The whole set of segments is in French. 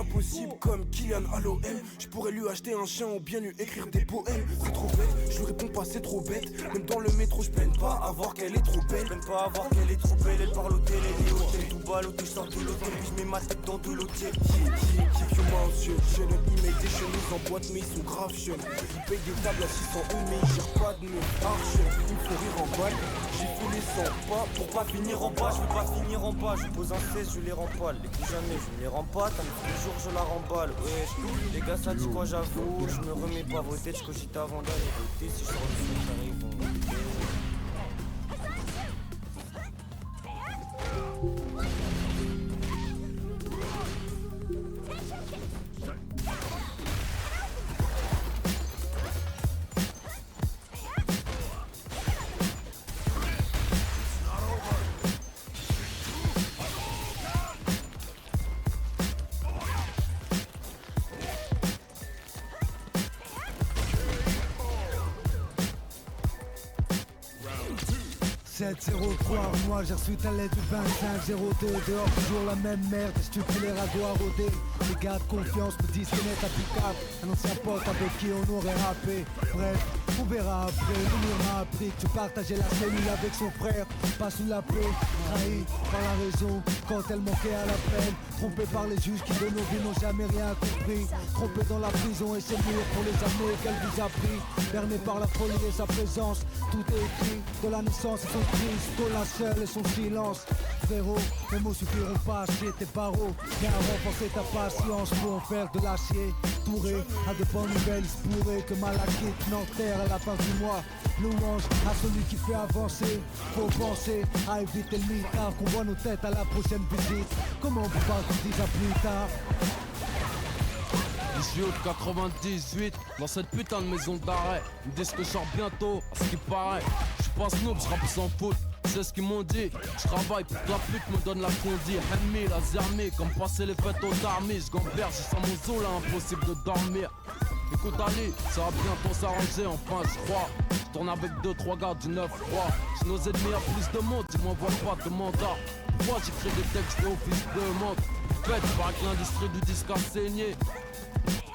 impossible comme Kylian à l'OM. Je pourrais lui acheter un chien ou bien lui écrire des poèmes. C'est trop bête, je lui réponds pas, c'est trop bête. Même dans le métro, je peine pas à voir qu'elle est trop belle. Peine pas à voir qu'elle est trop belle, elle parle au télé, elle est hôtel. Tout ballotté, je sors de l'hôtel, puis je mets ma tête dans de l'hôtel. Keep your mouth shut, shut up, il met des chemises en boîte mais ils sont grave chiens. Ils payent des tables à 600 € mais ils gèrent pas de meuf arche. Ils me font rire en balle, j'ai fait les 100 pas. Pour pas finir en bas, je veux pas finir en bas. Je pose un 16, je les rempale. Les coups jamais, je ne les rends pas. T'as tous les jours, je la remballe. Ouais, les gars, ça dit quoi, j'avoue. Je me remets pas voter, je cogite avant d'aller voter. Si je sors du truc, j'arrive. Moi j'ai reçu ta lettre du 25-02. Dehors toujours la même merde, stupide les ragots à rôder. Les gars de confiance me disent qu'elle est applicable. Un ancien pote avec qui on aurait rappé. Bref, on verra après. Nous m'a appris que tu partageais la cellule avec son frère. Pas sous la paix, trahi par la raison quand elle manquait à la peine. Trompé par les juges qui de nos vies n'ont jamais rien compris. Trompé dans la prison et c'est murs pour les années qu'elle vous a pris. Berné par la folie et sa présence. Tout est écrit de la naissance et son Christ, de la seule et son silence. Frérot, mes mots suffiront pas à chier tes barreaux. Viens renforcer ta patience pour en faire de l'acier. Touré à de bonnes nouvelles, il se pourrait que Malakite n'enterre à la fin du mois. Louange à celui qui fait avancer. Faut penser à éviter le mitard, qu'on voit nos têtes à la prochaine visite. Comment on peut pas qu'on dise à plus tard? Ici au 98, dans cette putain de maison d'arrêt. Ils me disent que je sors bientôt, à ce qui paraît. J'suis pas snob, j'rappe sans faute. C'est ce qu'ils m'ont dit, j'travaille pour que la pute me donne la condi. Ennemi, la zermie, comme passer les fêtes aux armées. J'gamberge, j'ai sans mon zoo là, impossible de dormir. Écoute Ali, ça va bientôt s'arranger, enfin j'crois. J'tourne avec 2-3 gars du 9-3. J'ai nos ennemis à plus de monde, ils m'envoient pas de mandat. Moi j'écris des textes et office de montre. Fait, paraît que l'industrie du disque a saigné.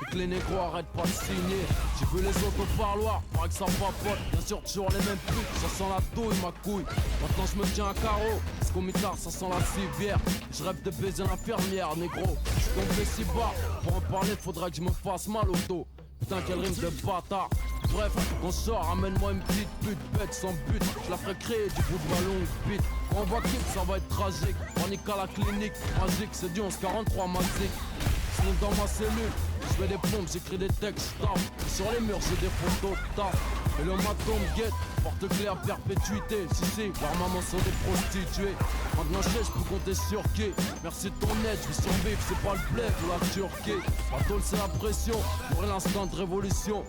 Et que les négros arrêtent pas de signer. J'ai vu les autres au parloir, paraît que ça papote. Bien sûr toujours les mêmes putes, ça sent la douille ma couille. Maintenant je me tiens à carreau, parce qu'au mitard ça sent la civière. Je rêve de baiser l'infirmière, négro. J'suis tombé si bas, pour en parler faudrait que je me fasse mal au dos. Putain quelle rime de bâtard. Bref, on sort, ramène-moi une petite pute bête sans but. Je la ferai créer du bout de ma longue bite. Quand on va quitter ça va être tragique. Panique à la clinique, magique, c'est du 11-43 magique. Sinon dans ma cellule, je fais des pompes, j'écris des textes, taf. Sur les murs j'ai des photos, taf. Et le maton me guette, porte claire perpétuité. Si, leurs mamans sont des prostituées. Maintenant je sais, je peux compter sur qui. Merci de ton aide, je vais survivre, c'est pas le bled ou la Turquie. La tôle c'est la pression, pour l'instant de révolution.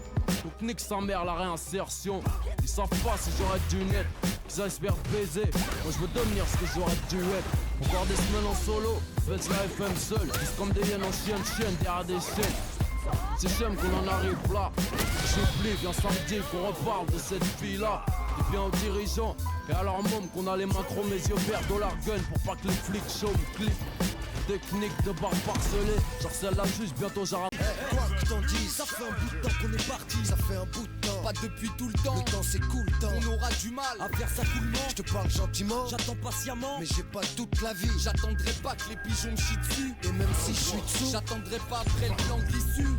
Donc nique sa mère la réinsertion. Ils savent pas si j'aurais dû naître. Ils espèrent baiser. Moi je veux devenir ce que j'aurais dû être. Encore des semaines en solo, faites la FM seul. Ils comme des hyènes en chienne derrière des chaînes. Si j'aime qu'on en arrive là, j'oublie, viens samedi qu'on reparle de cette fille-là. Et bien aux dirigeants, et à leur môme qu'on a les mains trop, mes yeux verts, dollar gun pour pas que les flics chauds me clippent. Technique de barre parcelée, j'harcèle la juge, bientôt j'arrête. Quoi que t'en dises, ça fait un bout de temps qu'on est parti. Ça fait un bout de temps, Pas depuis tout le temps. le temps s'écoule, temps. On aura du mal À faire ça coulement, je te parle gentiment. J'attends patiemment, Mais j'ai pas toute la vie. j'attendrai pas que les pigeons me chient dessus. Et même si je suis dessous, J'attendrai pas après le plan de l'issue.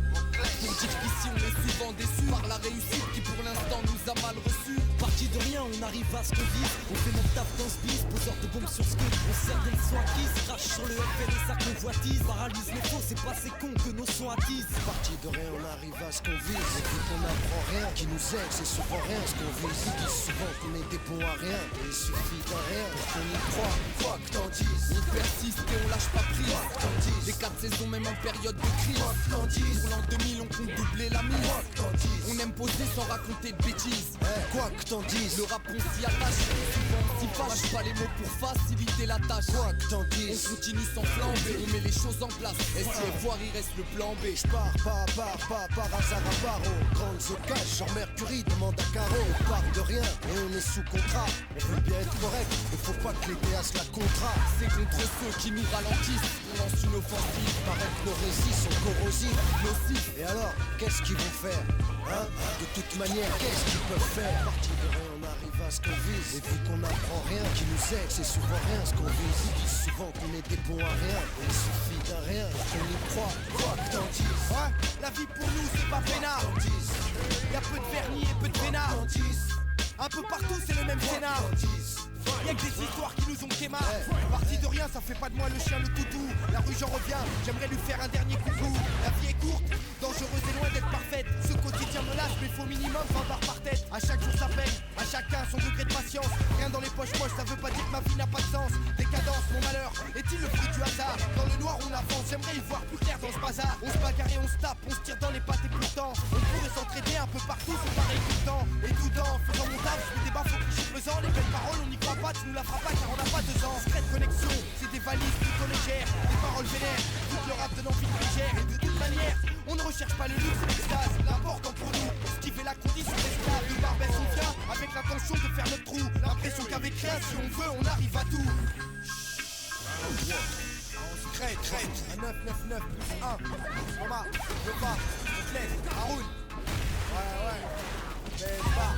Pour dire qu'ici on est souvent déçus par la réussite qui pour l'instant nous a mal reçus. Parti de rien, on arrive à ce qu'on vise. On fait notre taf dans ce bis, poseur de bombes sur ce que on sert des leçons acquises. Crache sur le FR et sa convoitise. Paralyse les faux, c'est pas ces cons que nos sons attisent. parti de rien, on arrive à ce qu'on vise. Et vu qu'on apprend rien, qui nous aide, c'est souvent rien ce qu'on vise. Ils disent souvent qu'on est des bons à rien. Et il suffit d'un rien et qu'on y croit. Quoi que t'en dises, On persiste et on lâche pas prise. quoi que t'en dises, Les 4 saisons même en période de crise. quoi que t'en dises. Pour l'an 2000 2000 on compte doubler la mise. Quoi que t'en dises, On aime poser sans raconter de bêtises. quoi que t'en dises, Le rap on s'y attache, souvent on s'y fâche. Pas les mots pour faciliter la tâche. quoi que t'en On dises. continue sans flamber, on met les choses en place. SCFR il reste le plan B. J'pars pas par hasard à Barreau. Grandes occasions, genre Mercury demande à Caro. On part de rien et on est sous contrat. On veut bien être correct, il faut pas que les DA se la contrat. C'est contre ceux qui nous ralentissent, on lance une offensive. Paraît que nos récits sont corrosifs. Nocif, Et alors, qu'est-ce qu'ils vont faire, hein? De toute manière, qu'est-ce qu'ils peuvent faire? Parti de rien, on arrive à ce qu'on vise. Et vu qu'on n'apprend rien, qui nous aide, c'est souvent rien ce qu'on vise. Ils disent souvent qu'on est des bons à rien. Et il suffit d'un rien qu'on y croit. Quoi que t'en dises, Ouais, la vie pour nous c'est pas peinard. t'en dises, Y'a peu de vernis et peu de vénard. t'en dises, Un peu partout c'est le même scénar. t'en dises. Y'a que des histoires qui nous ont quémar. Parti de rien, ça fait pas de moi le chien, le toutou. La rue j'en reviens, j'aimerais lui faire un dernier coucou. La vie est courte, dangereuse et loin d'être parfaite. Ce quotidien me lâche, mais faut minimum 20 barres par tête. À chaque jour sa peine, à chacun son degré de patience. Rien dans les poches moches, ça veut pas dire que ma vie n'a pas de sens. Décadence, mon malheur, est-il le fruit du hasard? Dans le noir on avance, j'aimerais y voir plus clair dans ce bazar. On se bagarre et on se tape, on se tire dans les pattes et pourtant on pourrait s'entraider un peu partout, c'est pareil tout le temps. Et tout dans, faisant mon taf, je me débat, faut cliché pesant. Les belles paroles, on n'y croit pas, tu nous la feras pas car on n'a pas 2 ans. Secrète connexion, c'est des valises plutôt légères, des paroles vénères, tout le rap donne envie de légère. Et de toute manière, on ne recherche pas le luxe et l'extase. L'important pour nous, ce qui fait la condition esclave. De Barbès on vient, avec l'intention de faire notre trou. L'impression qu'avec rien, si on veut, on arrive à tout. Crête, un 999 plus 1. Thomas, Nova, Necklace, Haroun. Ouais. Baisse pas.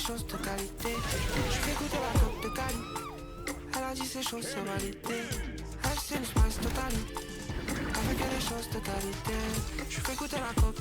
Choses de qualité, je fais goûter la coupe de Cali. Elle a dit ces choses sans validité. Elle s'est une spice totale. Elle veut que des choses de qualité, je fais goûter la coupe.